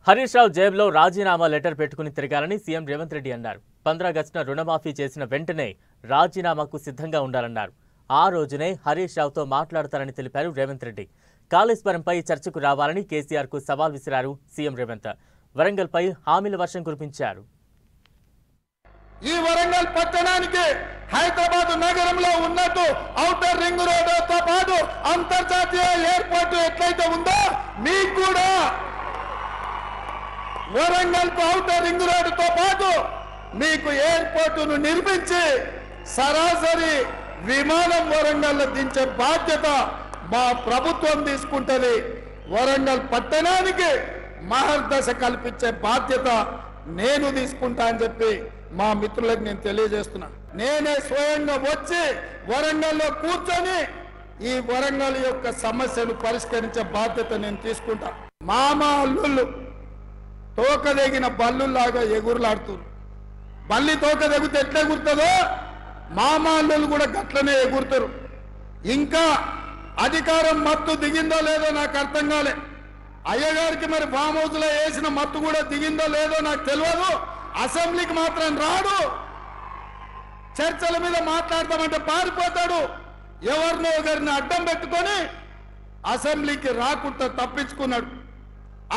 హరీష్ రావు జేబులో రాజీనామా లెటర్ పెట్టుకుని తిరగాలని సీఎం రేవంత్ రెడ్డి అన్నారు. 15 ఆగస్టున రుణమాఫీ చేసిన వెంటనే రాజీనామాకు సిద్ధంగా ఉండాలన్నారు. ఆ రోజునే హరీష్ రావుతో మాట్లాడతారని తెలిపారు రేవంత్ రెడ్డి. కాళేశ్వరంపై చర్చకు రావాలని కేసీఆర్ కు సవాల్ విసిరారు సీఎం రేవంత్. వరంగల్పై హామీల వర్షం కురిపించారు. ఈ వరంగల్ పట్టణానికి హైదరాబాద్ నగరంలో ఉన్నట్టు ఔటర్ రింగ్ రోడ్డుతో పాటు అంతర్జాతీయ ఎయిర్పోర్ట్ ఎట్లయితే ఉందో మీకు కూడా వరంగల్ ఔటర్ రింగ్ రోడ్డుతో పాటు మీకు ఎయిర్పోర్టును నిర్మించి సరాసరి విమానం వరంగల్ దించే బాధ్యత మా ప్రభుత్వం తీసుకుంటది. వరంగల్ పట్టణానికి మహర్దశ కల్పించే బాధ్యత నేను తీసుకుంటా అని చెప్పి మా మిత్రులకు నేను తెలియజేస్తున్నా. నేనే స్వయంగా వచ్చి వరంగల్లో కూర్చొని ఈ వరంగల్ యొక్క సమస్యను పరిష్కరించే బాధ్యత నేను తీసుకుంటా. మామ అల్లుళ్ళు తోకదగిన బల్లులాగా ఎగురులాడుతున్నారు. బల్లి తోక తెగితే ఎట్లా ఎగురుతుందో మామ అల్లుళ్ళు కూడా గట్లనే ఎగురుతారు. ఇంకా అధికారం మత్తు దిగిందో లేదో నాకు అర్థం కాలే. అయ్యగారికి మరి ఫామ్ హౌస్ లో వేసిన మత్తు కూడా దిగిందో లేదో నాకు తెలియదు. అసెంబ్లీకి మాత్రం రాడు. చర్చల మీద మాట్లాడతామంటే పారిపోతాడు. ఎవరినో ఒకరిని అడ్డం పెట్టుకొని అసెంబ్లీకి రాకుండా తప్పించుకున్నాడు.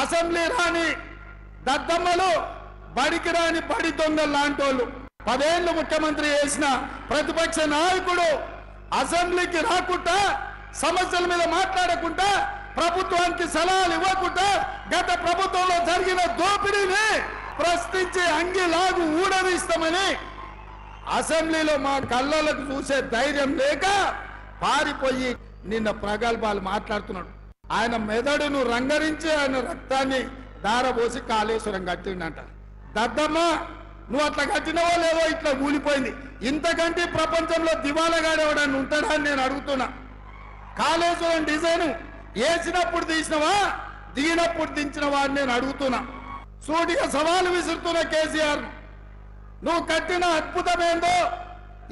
అసెంబ్లీ రాని దద్దమ్మలు, బడికి రాని బడి దొంగలు లాంటి వాళ్ళు. 10 ఏళ్ళు ముఖ్యమంత్రి చేసిన ప్రతిపక్ష నాయకుడు అసెంబ్లీకి రాకుండా, సమస్యల మీద మాట్లాడకుండా, ప్రభుత్వానికి సలహాలు ఇవ్వకుండా, గత ప్రభుత్వంలో జరిగిన దోపిడీని ప్రశ్నించి అంగిలాగు ఊడదీస్తామని అసెంబ్లీలో మా కళ్ళలకు చూసే ధైర్యం లేక పారిపోయి నిన్న ప్రగల్భాలు మాట్లాడుతున్నాడు. ఆయన మెదడును రంగరించి ఆయన రక్తాన్ని దారబోసి కాళేశ్వరం కట్టిండంట. దద్దమ్మ నువ్వు అట్లా కట్టినవో లేదో ఇట్లా కూలిపోయింది. ఇంతకంటే ప్రపంచంలో దివాలగాడేవాడని ఉంటాడని నేను అడుగుతున్నా. కాళేశ్వరం డిజైన్ వేసినప్పుడు తీసినవా, దిగినప్పుడు దించినవా అని నేను అడుగుతున్నా. సూటిగా సవాలు విసురుతున్న కేసీఆర్, నువ్వు కట్టిన అద్భుతం ఏందో,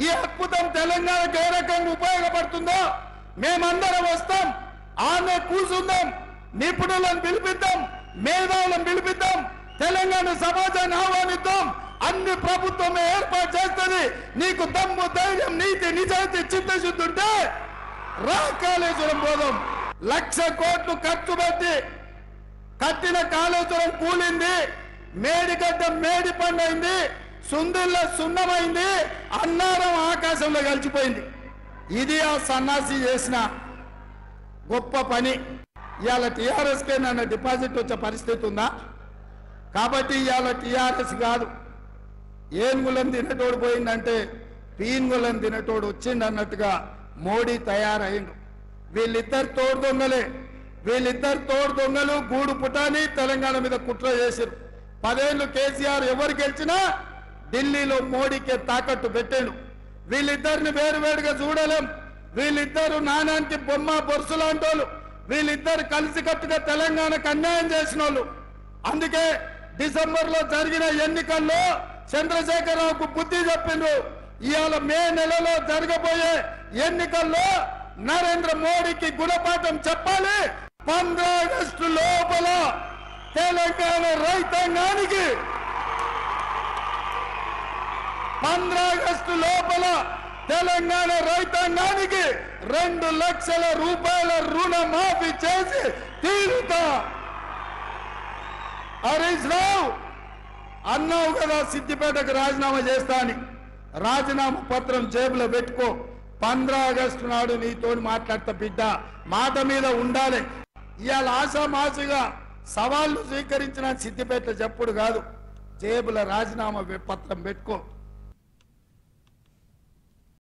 ఈ అద్భుతం తెలంగాణకు ఏ రకంగా ఉపయోగపడుతుందో మేమందరం వస్తాం, ఆమె కూర్చుందాం, నిపుణులను పిలిపిద్దాం, మేధావులను పిలిపిద్దాం, తెలంగాణ సమాజాన్ని ఆహ్వానిద్దాం, అన్ని ప్రభుత్వమే ఏర్పాటు చేస్తుంది. నీకు దమ్ము, ధైర్యం, నీతి, నిజాయితీ, చిత్తశుద్ధి ఉంటే రా కాళేశ్వరం పోదాం. 1,00,000 కోట్లు ఖర్చు పెట్టి కట్టిన కాళేశ్వరం కూలింది, మేడిగడ్డ మేడి పండైంది, సుందిల్ల సున్నమైంది, అన్నారం ఆకాశంలో కలిసిపోయింది. ఇది ఆ సన్నాసి చేసిన గొప్ప పని. ఇవాళ టీఆర్ఎస్కే నన్ను డిపాజిట్ వచ్చే పరిస్థితి ఉందా? కాబట్టి ఇవాళ టీఆర్ఎస్ కాదు, ఏనుగులను తినేటోడు పోయిందంటే పీనుగులను తినేటోడు వచ్చిండు అన్నట్టుగా మోడీ తయారైండు. వీళ్ళిద్దరు తోడు దొంగలే. వీళ్ళిద్దరు తోడు దొంగలు గూడు పుటాని తెలంగాణ మీద కుట్ర చేశారు. 10 ఏళ్ళు కేసీఆర్ ఎవరు గెలిచినా ఢిల్లీలో మోడీకే తాకట్టు పెట్టాడు. వీళ్ళిద్దరిని వేరువేరుగా చూడలేం. వీళ్ళిద్దరు నాణానికి బొమ్మ బొరుసు లాంటి వాళ్ళు. వీళ్ళిద్దరు కలిసికట్టుగా తెలంగాణకు అన్యాయం చేసిన వాళ్ళు. అందుకే డిసెంబర్లో జరిగిన ఎన్నికల్లో చంద్రశేఖరరావుకు బుద్ధి చెప్పిండ్రు. ఇవాళ మే నెలలో జరగబోయే ఎన్నికల్లో నరేంద్ర మోడీకి గుణపాఠం చెప్పాలి. 15 ఆగస్టు లోపల తెలంగాణ రైతాంగానికి 15 ఆగస్టు లోపల తెలంగాణ రైతాంగానికి 2 లక్షల రూపాయల రుణమాఫీ చేసి తీరుతా. హరీష్ రావు అన్నావు కదా సిద్దిపేటకు రాజీనామా చేస్తా అని. రాజీనామా పత్రం జేబులో పెట్టుకో. 15 ఆగస్టు నాడు నీతో మాట్లాడతా బిడ్డ, మాట మీద ఉండాలి. ఇవాళ ఆశామాసిగా సవాళ్లు స్వీకరించిన సిద్దిపేట చెప్పుడు కాదు, జేబుల రాజీనామా పత్రం పెట్టుకో.